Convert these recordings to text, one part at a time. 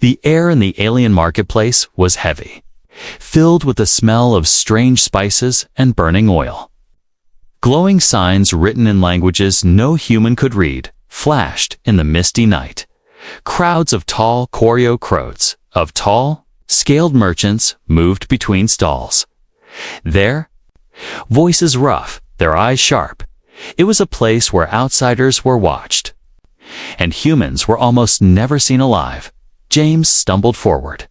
The air in the alien marketplace was heavy, filled with the smell of strange spices and burning oil. Glowing signs written in languages no human could read flashed in the misty night. Crowds of tall Koryo croats, of tall, scaled merchants moved between stalls. There, voices rough, their eyes sharp. It was a place where outsiders were watched. And humans were almost never seen alive. James stumbled forward,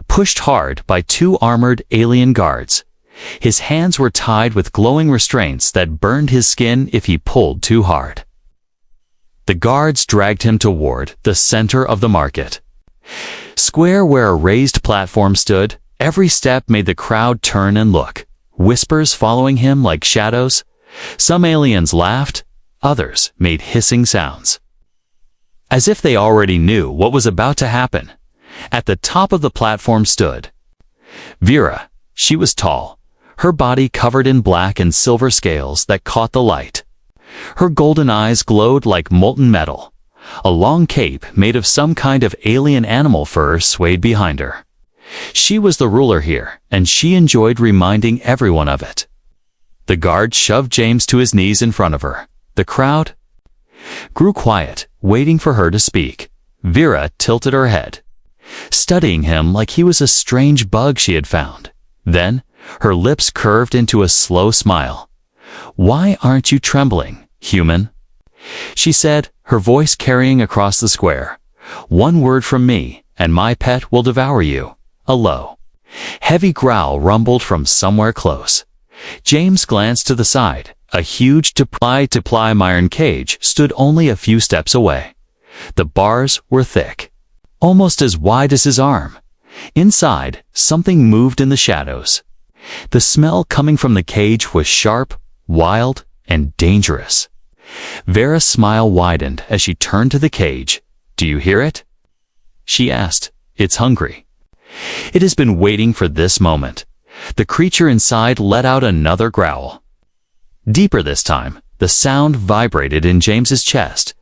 pushed hard by two armored alien guards. His hands were tied with glowing restraints that burned his skin if he pulled too hard. The guards dragged him toward the center of the market. Square where a raised platform stood, every step made the crowd turn and look, whispers following him like shadows. Some aliens laughed, others made hissing sounds, as if they already knew what was about to happen. At the top of the platform stood Vera. She was tall, her body covered in black and silver scales that caught the light. Her golden eyes glowed like molten metal. A long cape made of some kind of alien animal fur swayed behind her. She was the ruler here, and she enjoyed reminding everyone of it. The guard shoved James to his knees in front of her. The crowd grew quiet, waiting for her to speak. Vera tilted her head, studying him like he was a strange bug she had found. Then, her lips curved into a slow smile. "Why aren't you trembling, human?" she said, her voice carrying across the square. "One word from me, and my pet will devour you." A low, heavy growl rumbled from somewhere close. James glanced to the side. A huge to-ply iron cage stood only a few steps away. The bars were thick, almost as wide as his arm. Inside, something moved in the shadows. The smell coming from the cage was sharp, wild, and dangerous. Vera's smile widened as she turned to the cage. "Do you hear it?" she asked. "It's hungry. It has been waiting for this moment." The creature inside let out another growl. Deeper this time, the sound vibrated in James's chest,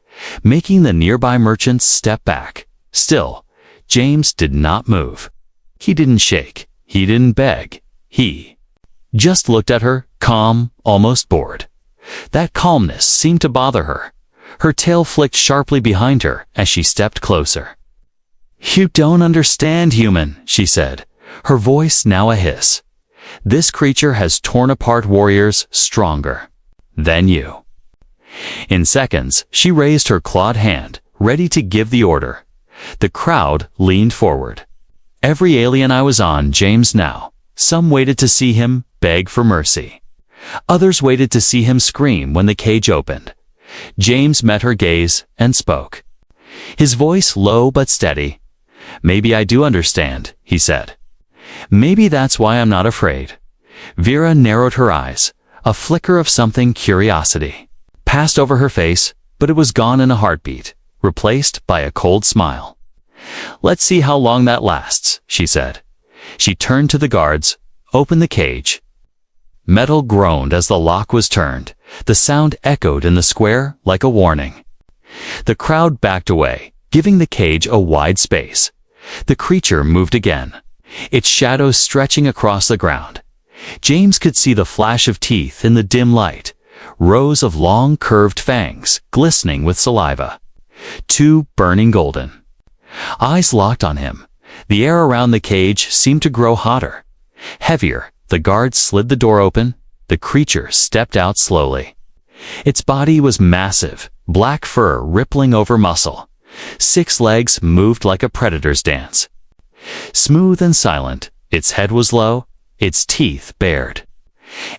making the nearby merchants step back. Still, James did not move. He didn't shake. He didn't beg. He just looked at her, calm, almost bored. That calmness seemed to bother her. Her tail flicked sharply behind her as she stepped closer. "You don't understand, human," she said, her voice now a hiss. "This creature has torn apart warriors stronger than you." In seconds, she raised her clawed hand, ready to give the order. The crowd leaned forward. Every alien I was on, James now. Some waited to see him beg for mercy. Others waited to see him scream when the cage opened. James met her gaze and spoke, his voice low but steady. "Maybe I do understand," he said. "Maybe that's why I'm not afraid." Vera narrowed her eyes. A flicker of something curiosity passed over her face, but it was gone in a heartbeat, replaced by a cold smile. "Let's see how long that lasts," she said. She turned to the guards, opened the cage. Metal groaned as the lock was turned. The sound echoed in the square like a warning. The crowd backed away, giving the cage a wide space. The creature moved again, its shadow stretching across the ground. James could see the flash of teeth in the dim light, rows of long curved fangs glistening with saliva, two burning golden eyes locked on him. The air around the cage seemed to grow hotter, heavier. The guards slid the door open. The creature stepped out slowly. Its body was massive, black fur rippling over muscle. 6 legs moved like a predator's dance. Smooth and silent, its head was low, its teeth bared.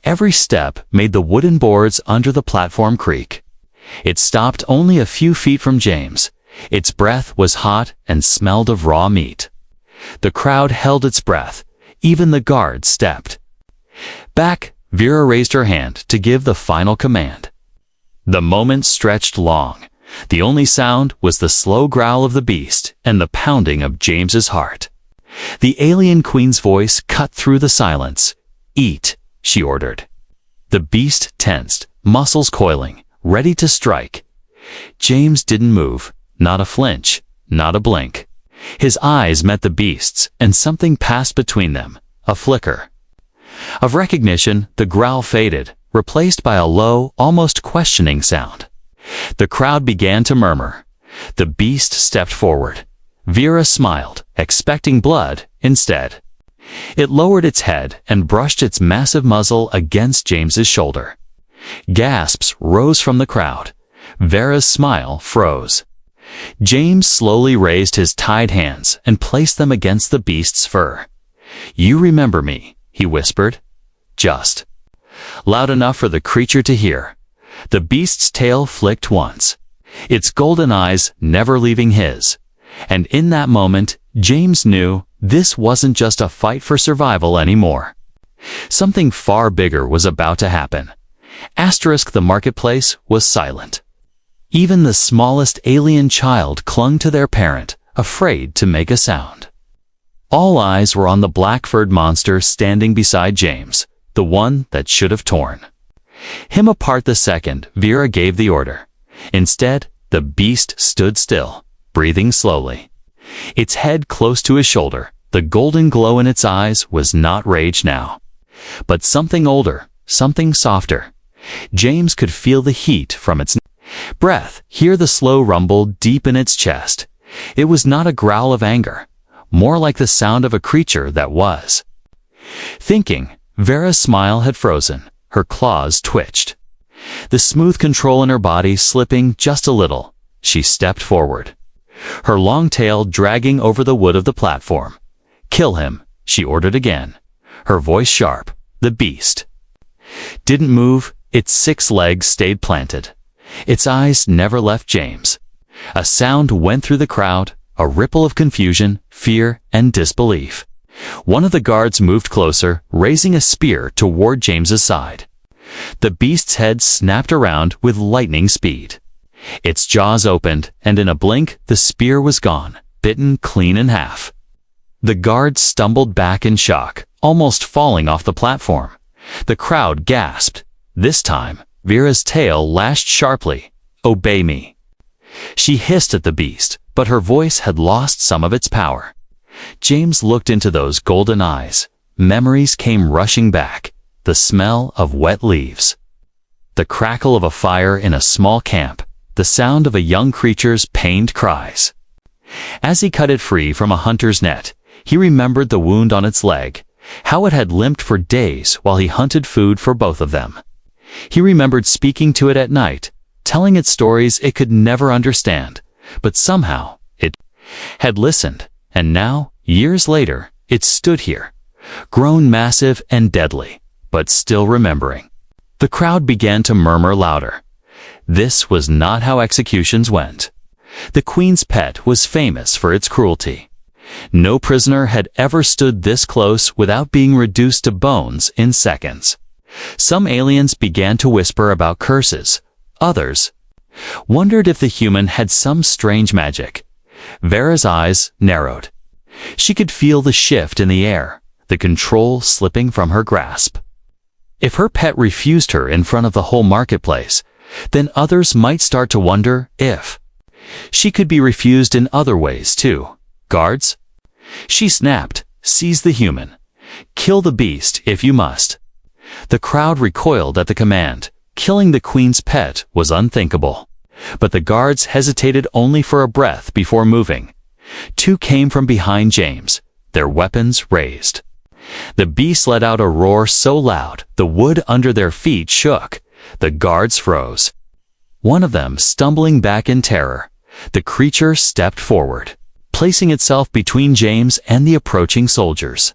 Every step made the wooden boards under the platform creak. It stopped only a few feet from James. Its breath was hot and smelled of raw meat. The crowd held its breath. Even the guards stepped back. Vera raised her hand to give the final command. The moment stretched long. The only sound was the slow growl of the beast and the pounding of James's heart. The alien queen's voice cut through the silence. "Eat," she ordered. The beast tensed, muscles coiling, ready to strike. James didn't move, not a flinch, not a blink. His eyes met the beast's, and something passed between them, a flicker of recognition. The growl faded, replaced by a low, almost questioning sound. The crowd began to murmur. The beast stepped forward. Vera smiled, expecting blood instead. It lowered its head and brushed its massive muzzle against James's shoulder. Gasps rose from the crowd. Vera's smile froze. James slowly raised his tied hands and placed them against the beast's fur. "You remember me," he whispered. Just loud enough for the creature to hear. The beast's tail flicked once, its golden eyes never leaving his. And in that moment, James knew this wasn't just a fight for survival anymore. Something far bigger was about to happen. The marketplace was silent. Even the smallest alien child clung to their parent, afraid to make a sound. All eyes were on the black-furred monster standing beside James, the one that should have torn him apart the second Vera gave the order. Instead, the beast stood still, breathing slowly. Its head close to his shoulder, the golden glow in its eyes was not rage now, but something older, something softer. James could feel the heat from its breath, hear the slow rumble deep in its chest. It was not a growl of anger, more like the sound of a creature that was thinking. Vera's smile had frozen, her claws twitched, the smooth control in her body slipping just a little. She stepped forward, her long tail dragging over the wood of the platform. "Kill him," she ordered again, her voice sharp. The beast didn't move, its 6 legs stayed planted. Its eyes never left James. A sound went through the crowd, a ripple of confusion, fear, and disbelief. One of the guards moved closer, raising a spear toward James's side. The beast's head snapped around with lightning speed. Its jaws opened, and in a blink, the spear was gone, bitten clean in half. The guard stumbled back in shock, almost falling off the platform. The crowd gasped. This time, Vera's tail lashed sharply. "Obey me." She hissed at the beast, but her voice had lost some of its power. James looked into those golden eyes. Memories came rushing back. The smell of wet leaves, the crackle of a fire in a small camp, the sound of a young creature's pained cries. As he cut it free from a hunter's net, he remembered the wound on its leg, how it had limped for days while he hunted food for both of them. He remembered speaking to it at night, telling it stories it could never understand, but somehow it had listened, and now, years later, it stood here, grown massive and deadly, but still remembering. The crowd began to murmur louder. This was not how executions went. The Queen's pet was famous for its cruelty. No prisoner had ever stood this close without being reduced to bones in seconds. Some aliens began to whisper about curses. Others wondered if the human had some strange magic. Vera's eyes narrowed. She could feel the shift in the air, the control slipping from her grasp. If her pet refused her in front of the whole marketplace, then others might start to wonder if she could be refused in other ways too. "Guards!" She snapped. "Seize the human. Kill the beast if you must." The crowd recoiled at the command. Killing the Queen's pet was unthinkable. But the guards hesitated only for a breath before moving. 2 came from behind James, their weapons raised. The beast let out a roar so loud the wood under their feet shook. The guards froze. One of them stumbling back in terror. The creature stepped forward, placing itself between James and the approaching soldiers.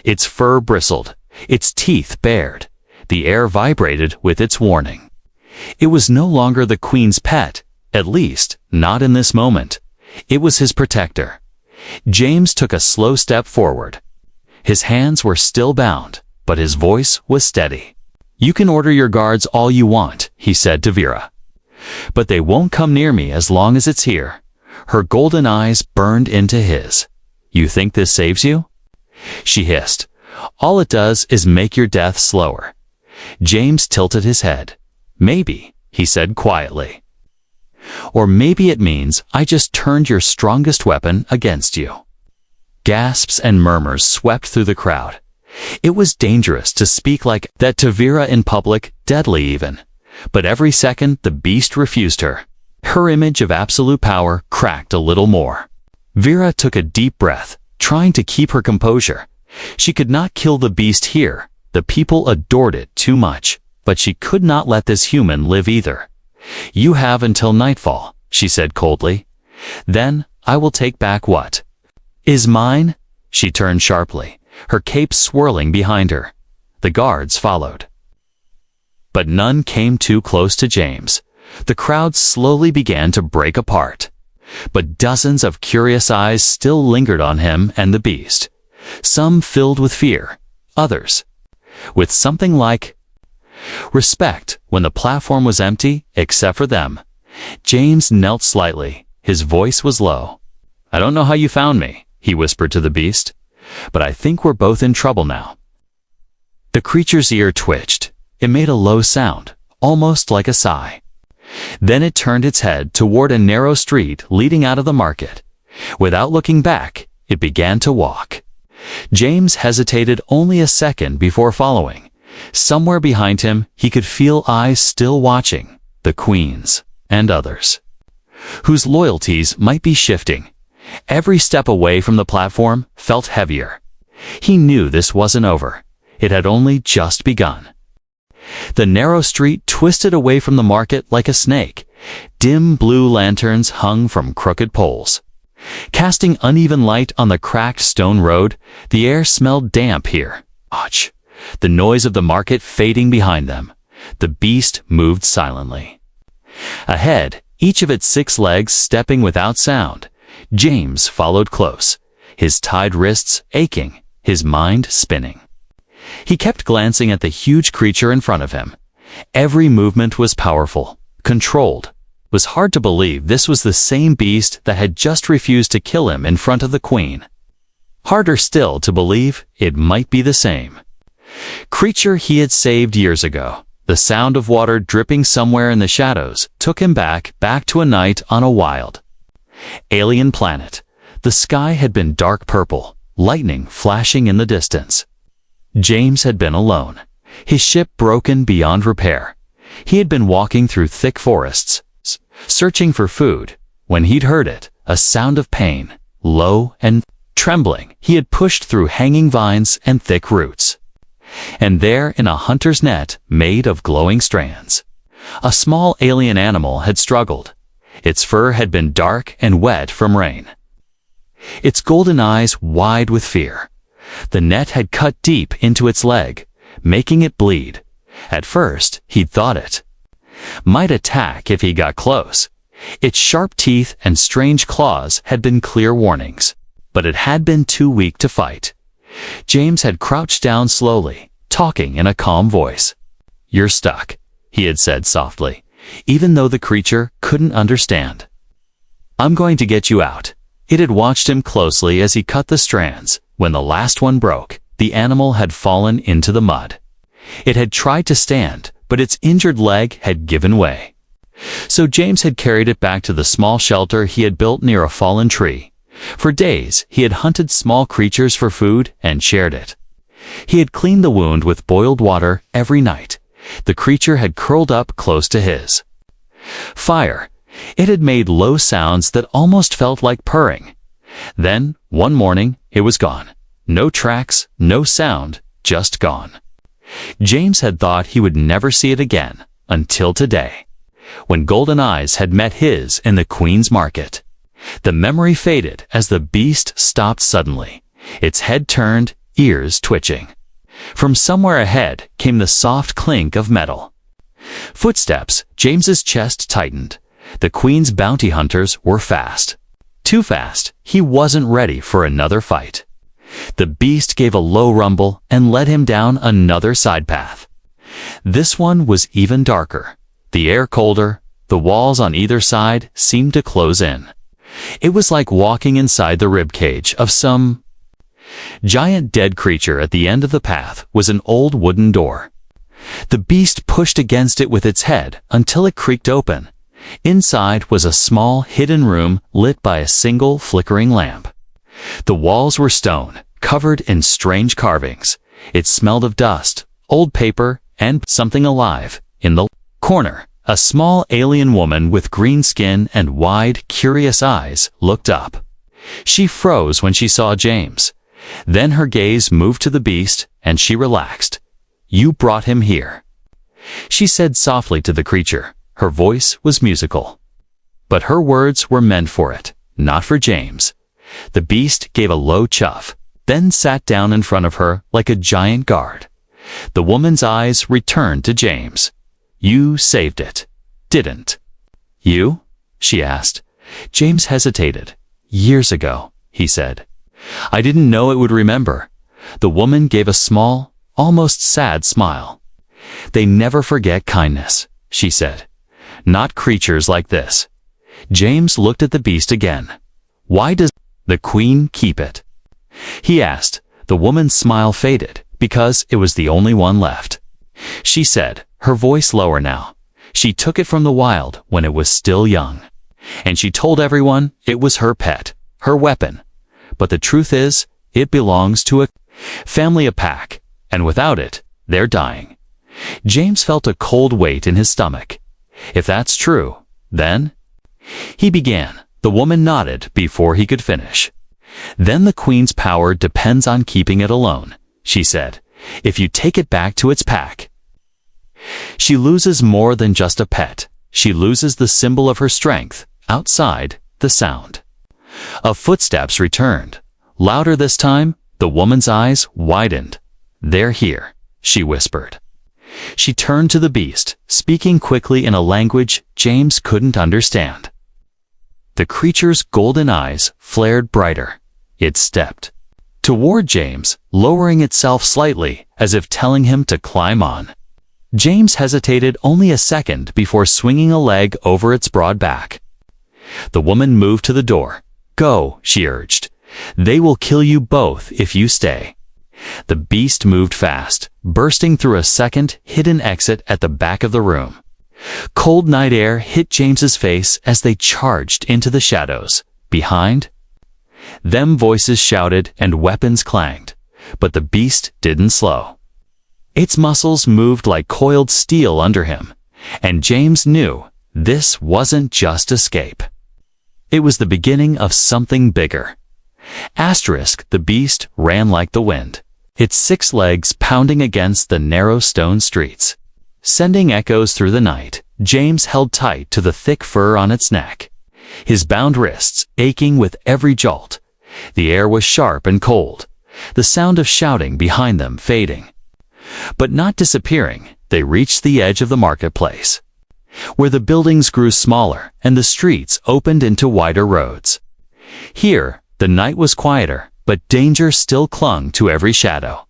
Its fur bristled, its teeth bared. The air vibrated with its warning. It was no longer the Queen's pet, at least, not in this moment. It was his protector. James took a slow step forward. His hands were still bound, but his voice was steady. "You can order your guards all you want," he said to Vera. "But they won't come near me as long as it's here." Her golden eyes burned into his. "You think this saves you?" She hissed. "All it does is make your death slower." James tilted his head. "Maybe," he said quietly. Or maybe it means I just turned your strongest weapon against you." Gasps and murmurs swept through the crowd. It was dangerous to speak like that to Vera in public, deadly even. But every second the beast refused her. Her image of absolute power cracked a little more. Vera took a deep breath, trying to keep her composure. She could not kill the beast here. The people adored it too much. But she could not let this human live either. "You have until nightfall," she said coldly. "Then I will take back what is mine." She turned sharply, her cape swirling behind her. The guards followed. But none came too close to James. The crowd slowly began to break apart. But dozens of curious eyes still lingered on him and the beast. Some filled with fear, others with something like respect. When the platform was empty, except for them, James knelt slightly. His voice was low. "I don't know how you found me," he whispered to the beast, "but I think we're both in trouble now." The creature's ear twitched. It made a low sound, almost like a sigh. Then it turned its head toward a narrow street leading out of the market. Without looking back, it began to walk. James hesitated only a second before following. Somewhere behind him, he could feel eyes still watching, the Queen's and others, whose loyalties might be shifting. Every step away from the platform felt heavier. He knew this wasn't over. It had only just begun. The narrow street twisted away from the market like a snake. Dim blue lanterns hung from crooked poles, casting uneven light on the cracked stone road. The air smelled damp here. Ouch! The noise of the market fading behind them. The beast moved silently. Ahead, each of its 6 legs stepping without sound. James followed close, his tied wrists aching, his mind spinning. He kept glancing at the huge creature in front of him. Every movement was powerful, controlled. It was hard to believe this was the same beast that had just refused to kill him in front of the Queen. Harder still to believe it might be the same creature he had saved years ago. The sound of water dripping somewhere in the shadows took him back to a night on a wild alien planet. The sky had been dark purple, lightning flashing in the distance. James had been alone, his ship broken beyond repair. He had been walking through thick forests, searching for food, when he'd heard it, a sound of pain, low and trembling. He had pushed through hanging vines and thick roots. And there, in a hunter's net made of glowing strands, a small alien animal had struggled. Its fur had been dark and wet from rain, its golden eyes wide with fear. The net had cut deep into its leg, making it bleed. At first, he'd thought it might attack if he got close. Its sharp teeth and strange claws had been clear warnings, but it had been too weak to fight. James had crouched down slowly, talking in a calm voice. "You're stuck," he had said softly, even though the creature couldn't understand. "I'm going to get you out." It had watched him closely as he cut the strands. When the last one broke, the animal had fallen into the mud. It had tried to stand, but its injured leg had given way. So James had carried it back to the small shelter he had built near a fallen tree. For days, he had hunted small creatures for food and shared it. He had cleaned the wound with boiled water every night. The creature had curled up close to his fire. It had made low sounds that almost felt like purring. Then, one morning, it was gone. No tracks, no sound, just gone. James had thought he would never see it again, until today, when golden eyes had met his in the Queen's market. The memory faded as the beast stopped suddenly, its head turned, ears twitching. From somewhere ahead came the soft clink of metal. Footsteps. James's chest tightened. The Queen's bounty hunters were fast. Too fast. He wasn't ready for another fight. The beast gave a low rumble and led him down another side path. This one was even darker. The air colder. The walls on either side seemed to close in. It was like walking inside the ribcage of some giant dead creature. At the end of the path was an old wooden door. The beast pushed against it with its head until it creaked open. Inside was a small, hidden room lit by a single flickering lamp. The walls were stone, covered in strange carvings. It smelled of dust, old paper, and something alive. In the corner, a small alien woman with green skin and wide, curious eyes looked up. She froze when she saw James. Then her gaze moved to the beast, and she relaxed. "You brought him here," she said softly to the creature. Her voice was musical. But her words were meant for it, not for James. The beast gave a low chuff, then sat down in front of her like a giant guard. The woman's eyes returned to James. "You saved it, didn't you?" she asked. James hesitated. "Years ago," he said. "I didn't know it would remember." The woman gave a small, almost sad smile. "They never forget kindness," she said. "Not creatures like this." James looked at the beast again. "Why does the queen keep it?" he asked. The woman's smile faded, because it was the only one left. She said, her voice lower now. She took it from the wild when it was still young. And she told everyone it was her pet, her weapon. But the truth is, it belongs to a family, a pack, and without it, they're dying. James felt a cold weight in his stomach. If that's true, then... he began. The woman nodded before he could finish. "Then the queen's power depends on keeping it alone," she said. "If you take it back to its pack, she loses more than just a pet. She loses the symbol of her strength. Outside, the sound of footsteps returned. Louder this time, the woman's eyes widened. "They're here," she whispered. She turned to the beast, speaking quickly in a language James couldn't understand. The creature's golden eyes flared brighter. It stepped toward James, lowering itself slightly, as if telling him to climb on. James hesitated only a second before swinging a leg over its broad back. The woman moved to the door. "Go," she urged. "They will kill you both if you stay." The beast moved fast, bursting through a second, hidden exit at the back of the room. Cold night air hit James's face as they charged into the shadows. Behind them, voices shouted and weapons clanged, but the beast didn't slow. Its muscles moved like coiled steel under him, and James knew this wasn't just escape. It was the beginning of something bigger. The beast ran like the wind, its 6 legs pounding against the narrow stone streets, sending echoes through the night. James held tight to the thick fur on its neck, his bound wrists aching with every jolt. The air was sharp and cold, the sound of shouting behind them fading. But not disappearing. They reached the edge of the marketplace, where the buildings grew smaller and the streets opened into wider roads. Here, the night was quieter, but danger still clung to every shadow.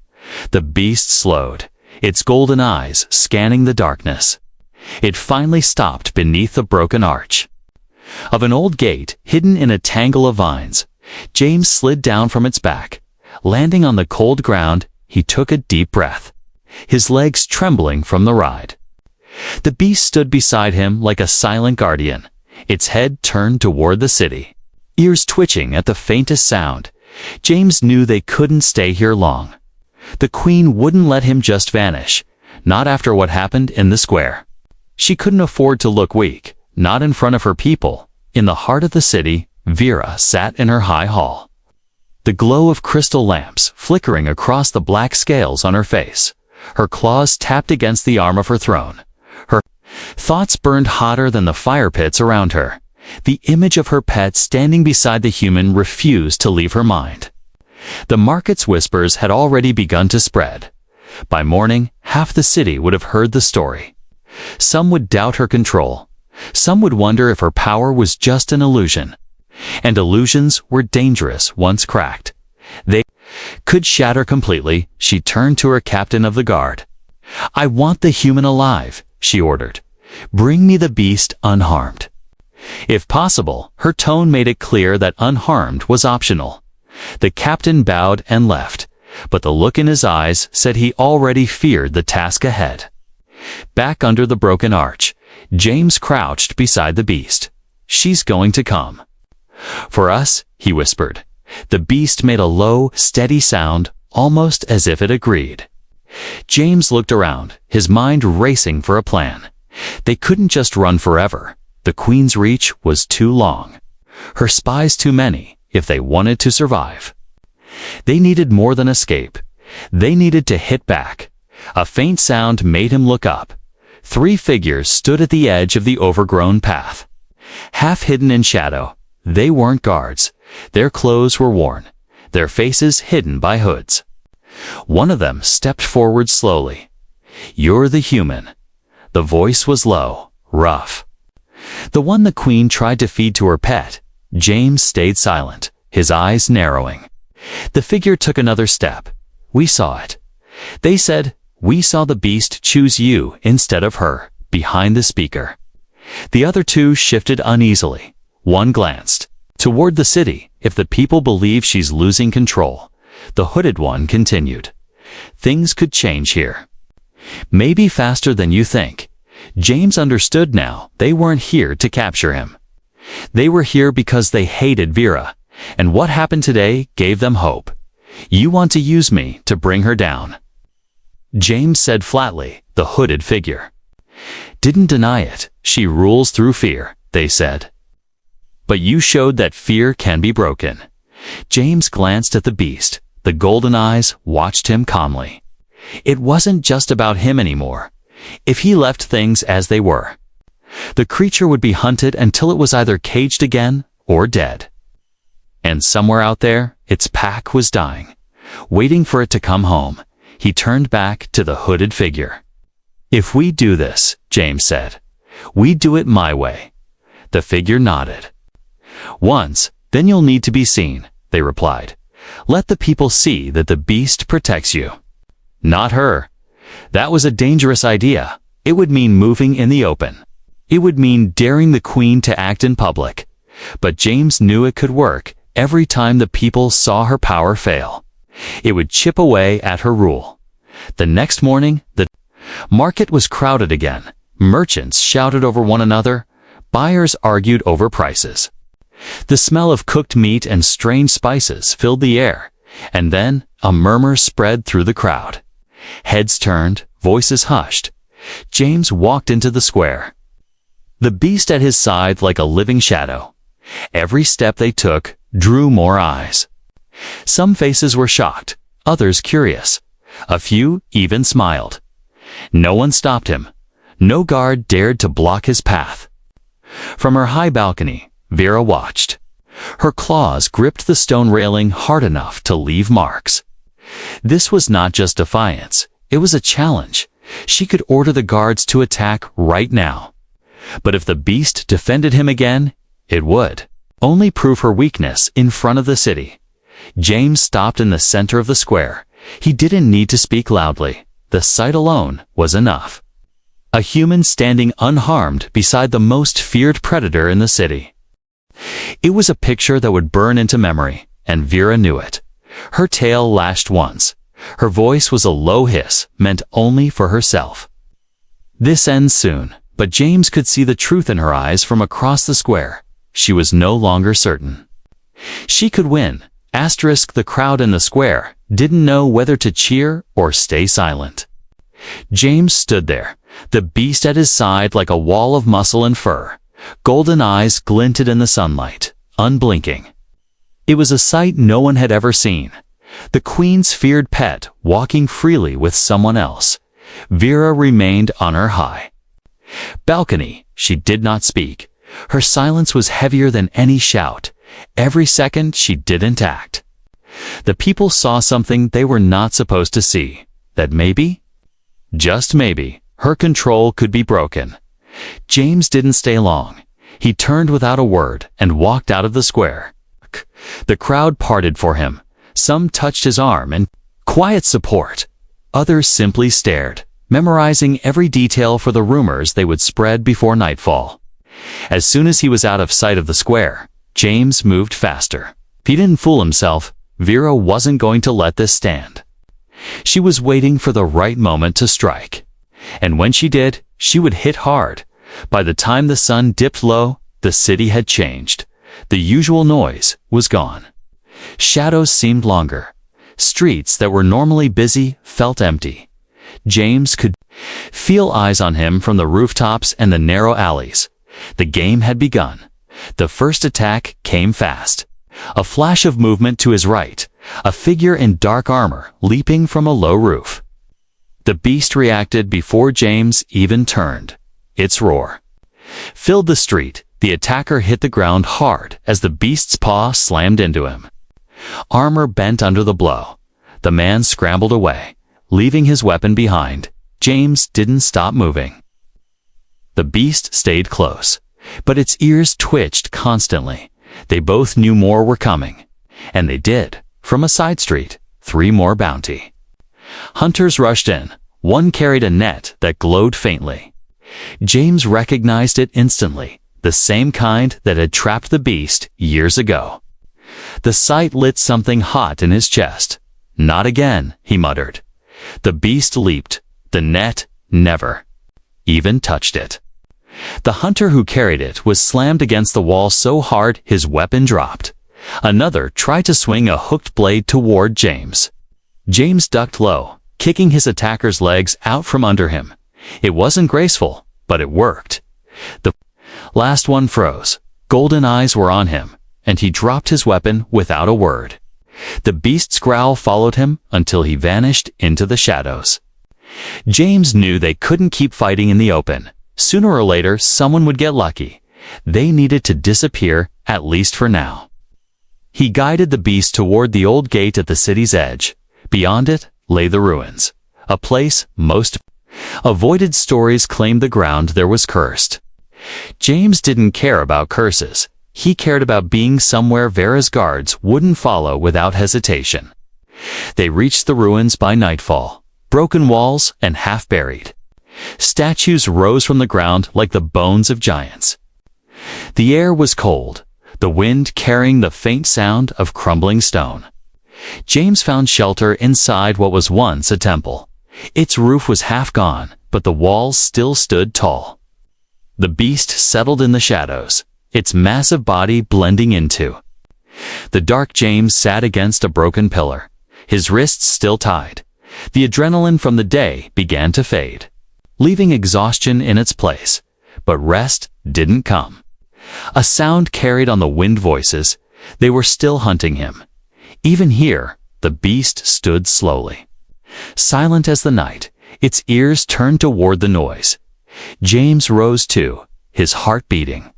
The beast slowed, its golden eyes scanning the darkness. It finally stopped beneath the broken arch of an old gate hidden in a tangle of vines. James slid down from its back. Landing on the cold ground, he took a deep breath, his legs trembling from the ride. The beast stood beside him like a silent guardian, its head turned toward the city, ears twitching at the faintest sound. James knew they couldn't stay here long. The queen wouldn't let him just vanish, not after what happened in the square. She couldn't afford to look weak, not in front of her people. In the heart of the city, Vera sat in her high hall, the glow of crystal lamps flickering across the black scales on her face. Her claws tapped against the arm of her throne. Her thoughts burned hotter than the fire pits around her. The image of her pet standing beside the human refused to leave her mind. The market's whispers had already begun to spread. By morning, half the city would have heard the story. Some would doubt her control. Some would wonder if her power was just an illusion. And illusions were dangerous once cracked. They could shatter completely. She turned to her captain of the guard. "I want the human alive," she ordered. "Bring me the beast unharmed." If possible, her tone made it clear that unharmed was optional. The captain bowed and left, but the look in his eyes said he already feared the task ahead. Back under the broken arch, James crouched beside the beast. "She's going to come." "For us," he whispered. The beast made a low, steady sound, almost as if it agreed. James looked around, his mind racing for a plan. They couldn't just run forever. The Queen's reach was too long. Her spies too many, if they wanted to survive. They needed more than escape. They needed to hit back. A faint sound made him look up. 3 figures stood at the edge of the overgrown path. Half hidden in shadow, they weren't guards. Their clothes were worn, their faces hidden by hoods. One of them stepped forward slowly. "You're the human." The voice was low, rough. The one the Queen tried to feed to her pet. James stayed silent, his eyes narrowing. The figure took another step. "We saw it." They said, "We saw the beast choose you instead of her," behind the speaker. The other 2 shifted uneasily. One glanced toward the city. "If the people believe she's losing control." The hooded one continued. "Things could change here. Maybe faster than you think." James understood now. They weren't here to capture him. They were here because they hated Vera, and what happened today gave them hope. "You want to use me to bring her down," James said flatly. The hooded figure didn't deny it. "She rules through fear," they said. "But you showed that fear can be broken." James glanced at the beast. The golden eyes watched him calmly. It wasn't just about him anymore. If he left things as they were, the creature would be hunted until it was either caged again or dead. And somewhere out there, its pack was dying, waiting for it to come home. He turned back to the hooded figure. "If we do this," James said, "we do it my way." The figure nodded. "Once, then you'll need to be seen," they replied. "Let the people see that the beast protects you." Not her. That was a dangerous idea. It would mean moving in the open. It would mean daring the Queen to act in public. But James knew it could work. Every time the people saw her power fail, it would chip away at her rule. The next morning, the market was crowded again. Merchants shouted over one another. Buyers argued over prices. The smell of cooked meat and strange spices filled the air, and then a murmur spread through the crowd. Heads turned, voices hushed. James walked into the square, the beast at his side like a living shadow. Every step they took drew more eyes. Some faces were shocked, others curious. A few even smiled. No one stopped him. No guard dared to block his path. From her high balcony, Vera watched. Her claws gripped the stone railing hard enough to leave marks. This was not just defiance, it was a challenge. She could order the guards to attack right now. But if the beast defended him again, it would only prove her weakness in front of the city. James stopped in the center of the square. He didn't need to speak loudly. The sight alone was enough. A human standing unharmed beside the most feared predator in the city. It was a picture that would burn into memory, and Vera knew it. Her tail lashed once. Her voice was a low hiss, meant only for herself. This ends soon, but James could see the truth in her eyes from across the square. She was no longer certain. She could win. The crowd in the square didn't know whether to cheer or stay silent. James stood there, the beast at his side like a wall of muscle and fur. Golden eyes glinted in the sunlight, unblinking. It was a sight no one had ever seen. The Queen's feared pet walking freely with someone else. Vera remained on her high balcony. She did not speak. Her silence was heavier than any shout. Every second she didn't act. The people saw something they were not supposed to see. That maybe, just maybe, her control could be broken. James didn't stay long. He turned without a word and walked out of the square. The crowd parted for him. Some touched his arm in quiet support. Others simply stared, memorizing every detail for the rumors they would spread before nightfall. As soon as he was out of sight of the square, James moved faster. If he didn't fool himself, Vera wasn't going to let this stand. She was waiting for the right moment to strike. And when she did, she would hit hard. By the time the sun dipped low, the city had changed. The usual noise was gone. Shadows seemed longer. Streets that were normally busy felt empty. James could feel eyes on him from the rooftops and the narrow alleys. The game had begun. The first attack came fast. A flash of movement to his right, a figure in dark armor leaping from a low roof. The beast reacted before James even turned. Its roar filled the street. The attacker hit the ground hard as the beast's paw slammed into him. Armor bent under the blow. The man scrambled away, leaving his weapon behind. James didn't stop moving. The beast stayed close, but its ears twitched constantly. They both knew more were coming. And they did. From a side street, 3 more bounty hunters rushed in. One carried a net that glowed faintly. James recognized it instantly, the same kind that had trapped the beast years ago. The sight lit something hot in his chest. Not again, he muttered. The beast leaped. The net never even touched it. The hunter who carried it was slammed against the wall so hard his weapon dropped. Another tried to swing a hooked blade toward James. James ducked low, kicking his attacker's legs out from under him. It wasn't graceful, but it worked. The last one froze. Golden eyes were on him, and he dropped his weapon without a word. The beast's growl followed him until he vanished into the shadows. James knew they couldn't keep fighting in the open. Sooner or later, someone would get lucky. They needed to disappear, at least for now. He guided the beast toward the old gate at the city's edge. Beyond it lay the ruins, a place most avoided. Stories claimed the ground there was cursed. James didn't care about curses. He cared about being somewhere Vera's guards wouldn't follow without hesitation. They reached the ruins by nightfall, broken walls and half-buried. Statues rose from the ground like the bones of giants. The air was cold, the wind carrying the faint sound of crumbling stone. James found shelter inside what was once a temple. Its roof was half gone, but the walls still stood tall. The beast settled in the shadows, its massive body blending into the dark. James sat against a broken pillar, his wrists still tied. The adrenaline from the day began to fade, leaving exhaustion in its place. But rest didn't come. A sound carried on the wind voices. They were still hunting him. Even here, the beast stood slowly, silent as the night, its ears turned toward the noise. James rose too, his heart beating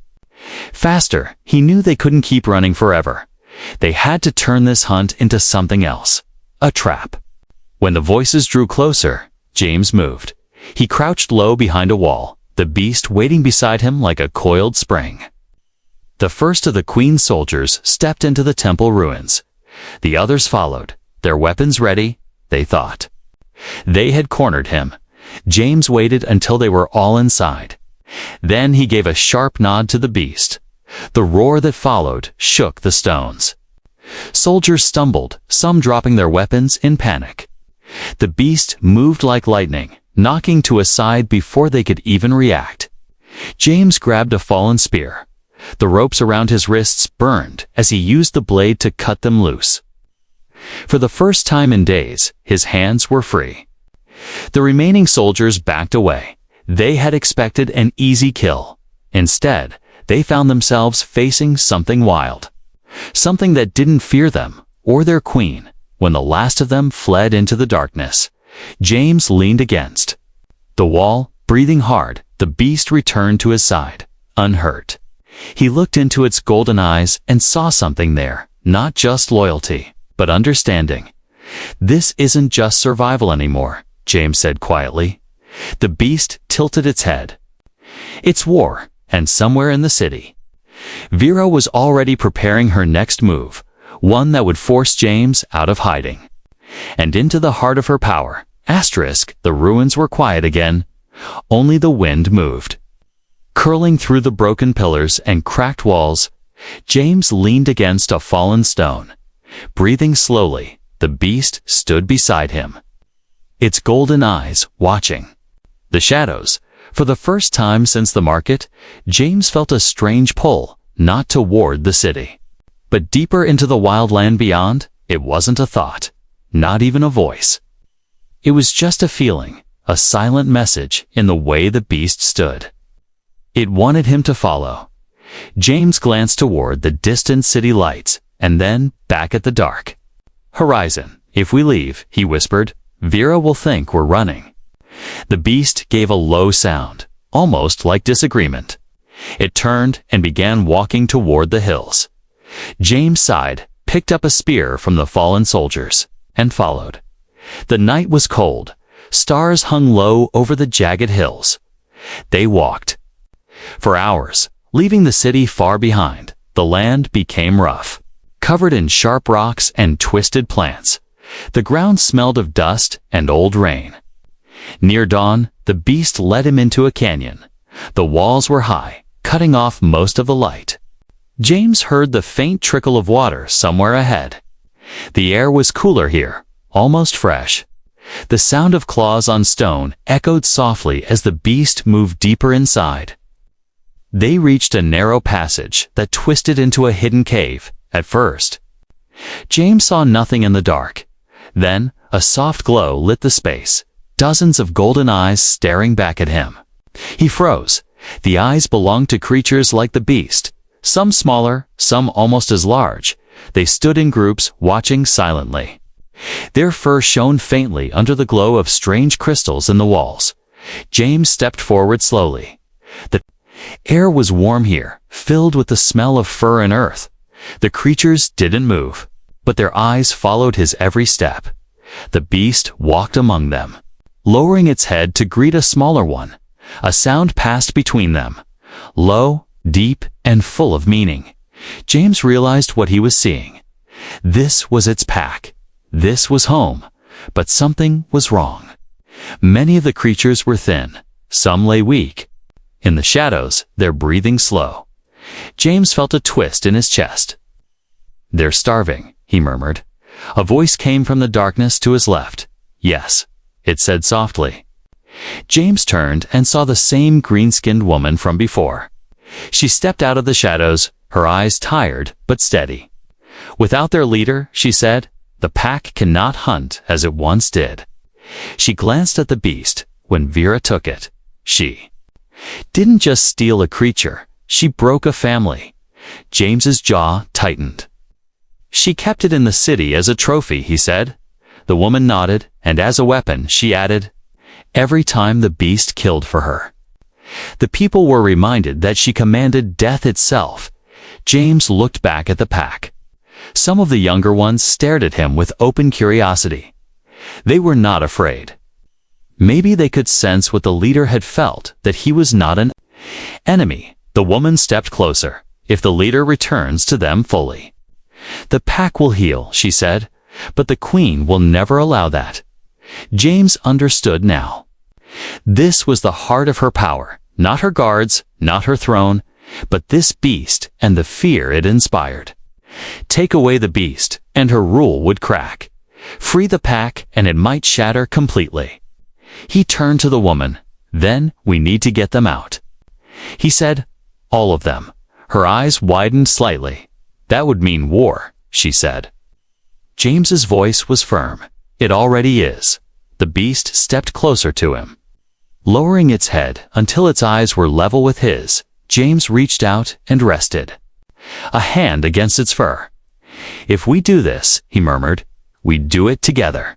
faster. He knew they couldn't keep running forever. They had to turn this hunt into something else, a trap. When the voices drew closer, James moved. He crouched low behind a wall, the beast waiting beside him like a coiled spring. The first of the Queen's soldiers stepped into the temple ruins. The others followed, their weapons ready, they thought. They had cornered him. James waited until they were all inside. Then he gave a sharp nod to the beast. The roar that followed shook the stones. Soldiers stumbled, some dropping their weapons in panic. The beast moved like lightning, knocking to a side before they could even react. James grabbed a fallen spear. The ropes around his wrists burned as he used the blade to cut them loose. For the first time in days, his hands were free. The remaining soldiers backed away. They had expected an easy kill. Instead, they found themselves facing something wild. Something that didn't fear them or their queen. When the last of them fled into the darkness, James leaned against the wall, breathing hard. The beast returned to his side, unhurt. He looked into its golden eyes and saw something there, not just loyalty, but understanding. "This isn't just survival anymore," James said quietly. The beast tilted its head. "It's war, and somewhere in the city." Vera was already preparing her next move, one that would force James out of hiding and into the heart of her power. The ruins were quiet again. Only the wind moved, curling through the broken pillars and cracked walls. James leaned against a fallen stone. Breathing slowly, the beast stood beside him, its golden eyes watching. The shadows, For the first time since the market, James felt a strange pull, not toward the city, but deeper into the wild land beyond. It wasn't a thought, not even a voice. It was just a feeling, a silent message in the way the beast stood. It wanted him to follow. James glanced toward the distant city lights, and then back at the dark horizon. If we leave, he whispered, Vera will think we're running. The beast gave a low sound, almost like disagreement. It turned and began walking toward the hills. James sighed, picked up a spear from the fallen soldiers, and followed. The night was cold. Stars hung low over the jagged hills. They walked for hours, leaving the city far behind. The land became rough, covered in sharp rocks and twisted plants. The ground smelled of dust and old rain. Near dawn, the beast led him into a canyon. The walls were high, cutting off most of the light. James heard the faint trickle of water somewhere ahead. The air was cooler here, almost fresh. The sound of claws on stone echoed softly as the beast moved deeper inside. They reached a narrow passage that twisted into a hidden cave. At first, James saw nothing in the dark. Then, a soft glow lit the space, dozens of golden eyes staring back at him. He froze. The eyes belonged to creatures like the beast, some smaller, some almost as large. They stood in groups, watching silently. Their fur shone faintly under the glow of strange crystals in the walls. James stepped forward slowly. The air was warm here, filled with the smell of fur and earth. The creatures didn't move, but their eyes followed his every step. The beast walked among them, lowering its head to greet a smaller one. A sound passed between them, low, deep, and full of meaning. James realized what he was seeing. This was its pack. This was home. But something was wrong. Many of the creatures were thin. Some lay weak. In the shadows, their breathing slow. James felt a twist in his chest. They're starving, he murmured. A voice came from the darkness to his left. Yes, it said softly. James turned and saw the same green-skinned woman from before. She stepped out of the shadows, her eyes tired but steady. Without their leader, she said, the pack cannot hunt as it once did. She glanced at the beast. When Vera took it, she didn't just steal a creature, she broke a family. James's jaw tightened. She kept it in the city as a trophy, he said. The woman nodded, and as a weapon, she added, every time the beast killed for her. The people were reminded that she commanded death itself. James looked back at the pack. Some of the younger ones stared at him with open curiosity. They were not afraid. Maybe they could sense what the leader had felt, that he was not an enemy. The woman stepped closer. If the leader returns to them fully, the pack will heal, she said, but the queen will never allow that. James understood now. This was the heart of her power, not her guards, not her throne, but this beast and the fear it inspired. Take away the beast, and her rule would crack. Free the pack, and it might shatter completely. He turned to the woman. Then we need to get them out. He said, all of them. Her eyes widened slightly. That would mean war, she said. James's voice was firm. It already is. The beast stepped closer to him. Lowering its head until its eyes were level with his, James reached out and rested, a hand against its fur. If we do this, he murmured, we do it together.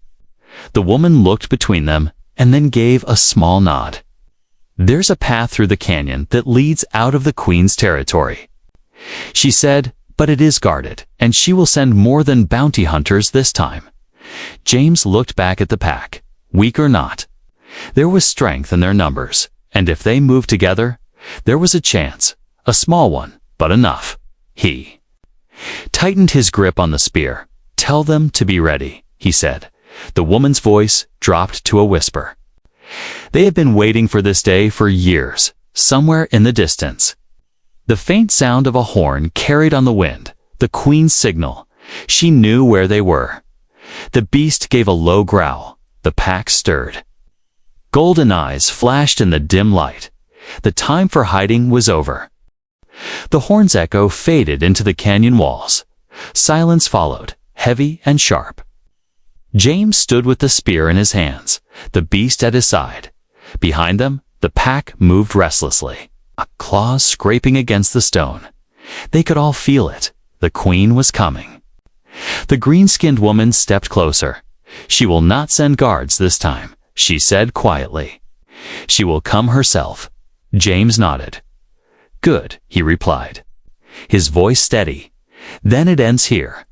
The woman looked between them and then gave a small nod. There's a path through the canyon that leads out of the queen's territory, she said, but it is guarded, and she will send more than bounty hunters this time. James looked back at the pack, weak or not. There was strength in their numbers, and if they moved together, there was a chance, a small one, but enough. He tightened his grip on the spear. Tell them to be ready, he said. The woman's voice dropped to a whisper. They had been waiting for this day for years, somewhere in the distance. The faint sound of a horn carried on the wind, the queen's signal. She knew where they were. The beast gave a low growl. The pack stirred. golden eyes flashed in the dim light. The time for hiding was over. The horn's echo faded into the canyon walls. Silence followed, heavy and sharp. James stood with the spear in his hands, the beast at his side. Behind them, the pack moved restlessly, claws scraping against the stone. They could all feel it. The queen was coming. The green-skinned woman stepped closer. "She will not send guards this time," she said quietly. "She will come herself." James nodded. "Good," he replied, his voice steady. "Then it ends here."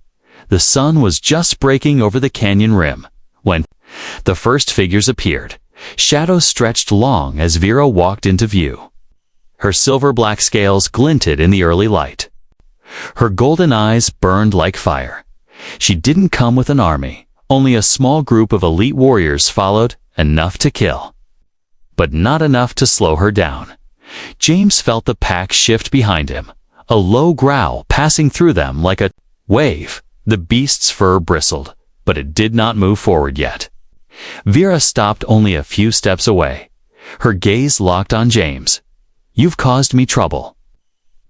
The sun was just breaking over the canyon rim when the first figures appeared. Shadows stretched long as Vera walked into view. Her silver-black scales glinted in the early light. Her golden eyes burned like fire. She didn't come with an army. Only a small group of elite warriors followed, enough to kill. But not enough to slow her down. James felt the pack shift behind him, a low growl passing through them like a wave. The beast's fur bristled, but it did not move forward yet. Vera stopped only a few steps away. Her gaze locked on James. "You've caused me trouble,"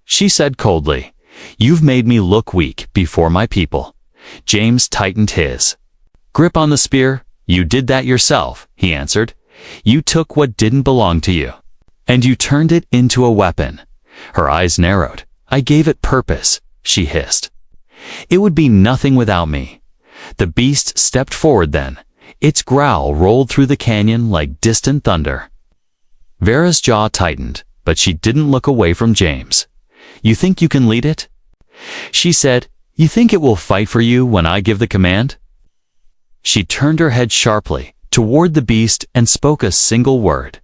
she said coldly. "You've made me look weak before my people." James tightened his grip on the spear. "You did that yourself," he answered. "You took what didn't belong to you, and you turned it into a weapon." Her eyes narrowed. "I gave it purpose," she hissed. "It would be nothing without me." The beast stepped forward then. Its growl rolled through the canyon like distant thunder. Vera's jaw tightened, but she didn't look away from James. "You think you can lead it?" she said. "You think it will fight for you when I give the command?" She turned her head sharply toward the beast and spoke a single word.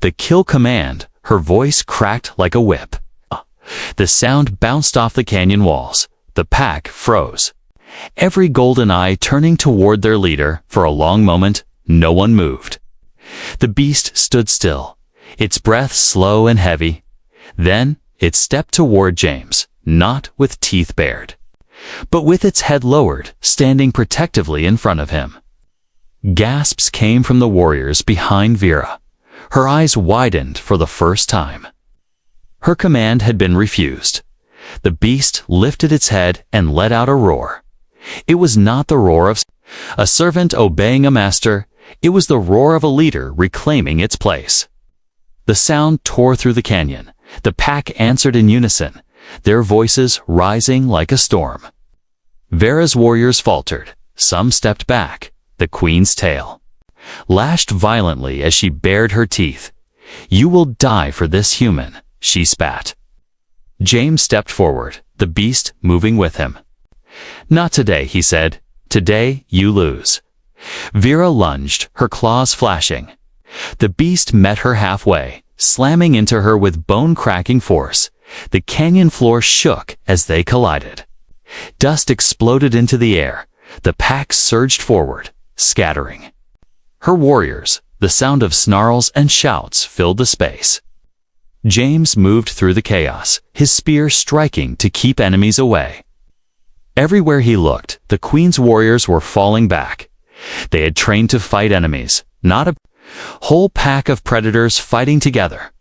The kill command. Her voice cracked like a whip. The sound bounced off the canyon walls. The pack froze. Every golden eye turning toward their leader. For a long moment, no one moved. The beast stood still, its breath slow and heavy. Then it stepped toward James, not with teeth bared, but with its head lowered, standing protectively in front of him. Gasps came from the warriors behind Vera. Her eyes widened for the first time. Her command had been refused. The beast lifted its head and let out a roar. It was not the roar of a servant obeying a master. It was the roar of a leader reclaiming its place. The sound tore through the canyon. The pack answered in unison, their voices rising like a storm. Vera's warriors faltered. Some stepped back. The queen's tail lashed violently as she bared her teeth. "You will die for this human," she spat. James stepped forward, the beast moving with him. "Not today," he said. "Today you lose." Vera lunged, her claws flashing. The beast met her halfway, slamming into her with bone-cracking force. The canyon floor shook as they collided. Dust exploded into the air. The pack surged forward, scattering. Her warriors, the sound of snarls and shouts filled the space. James moved through the chaos, his spear striking to keep enemies away. Everywhere he looked, the queen's warriors were falling back. They had trained to fight enemies, not a whole pack of predators fighting together.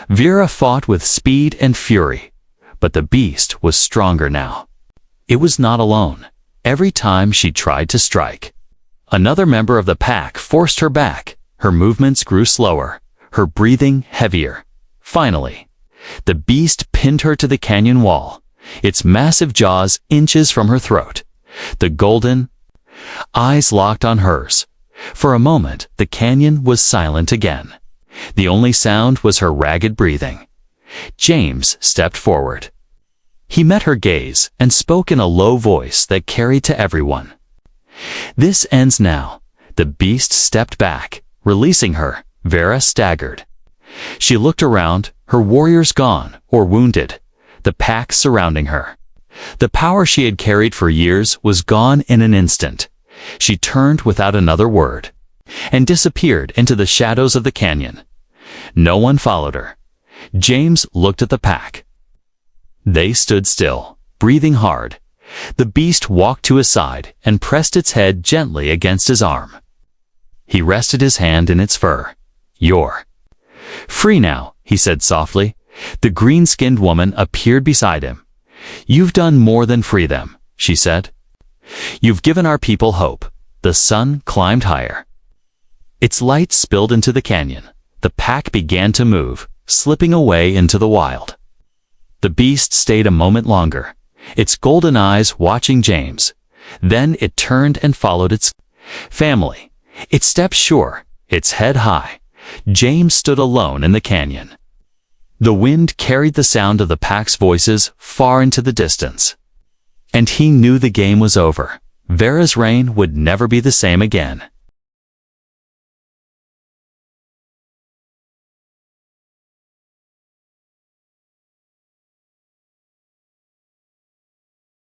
Vera fought with speed and fury, but the beast was stronger now. It was not alone. Every time she tried to strike, another member of the pack forced her back. Her movements grew slower, her breathing heavier. Finally, the beast pinned her to the canyon wall, its massive jaws inches from her throat. The golden eyes locked on hers. For a moment, the canyon was silent again. The only sound was her ragged breathing. James stepped forward. He met her gaze and spoke in a low voice that carried to everyone. "This ends now." The beast stepped back, releasing her. Vera staggered. She looked around, her warriors gone or wounded, the pack surrounding her. The power she had carried for years was gone in an instant. She turned without another word and disappeared into the shadows of the canyon. No one followed her. James looked at the pack. They stood still, breathing hard. The beast walked to his side and pressed its head gently against his arm. He rested his hand in its fur. "You're free now," he said softly. The green-skinned woman appeared beside him. "You've done more than free them," she said. "You've given our people hope." The sun climbed higher. Its light spilled into the canyon. The pack began to move, slipping away into the wild. The beast stayed a moment longer, its golden eyes watching James. Then it turned and followed its family. It stepped sure, its head high. James stood alone in the canyon. The wind carried the sound of the pack's voices far into the distance. And he knew the game was over. Vera's reign would never be the same again.